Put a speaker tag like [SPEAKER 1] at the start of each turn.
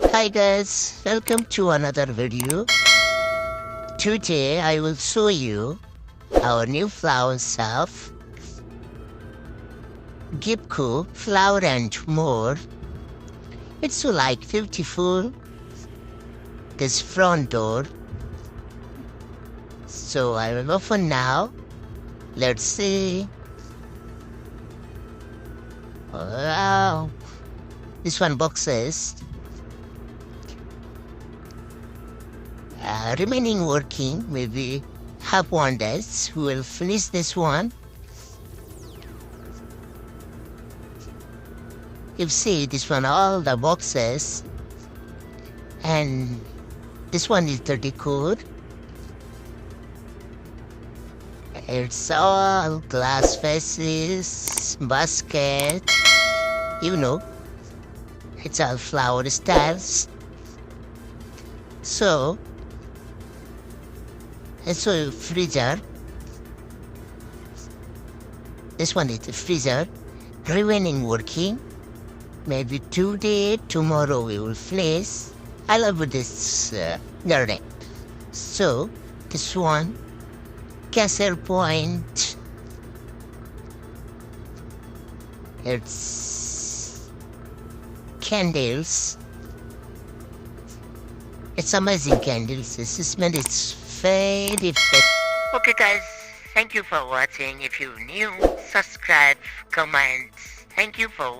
[SPEAKER 1] Hi guys, welcome to another video. Today I will show you our new flower stuff, Gipko flower and more. It's so like beautiful, this front door. So I will open now. Let's see. Wow, this one boxes. Remaining working, maybe have one days. We will finish this one. You see this one, all the boxes, and this one is the decor. It's all glass faces, basket, you know, it's all flower styles. So, it's a freezer. This one is the freezer. Remaining working. Maybe today, tomorrow we will finish. I love this garden. So, this one, castle point. It's candles. It's amazing candles. This smell is very fit. Okay guys, thank you for watching. If you're new, subscribe, comment. Thank you for watching.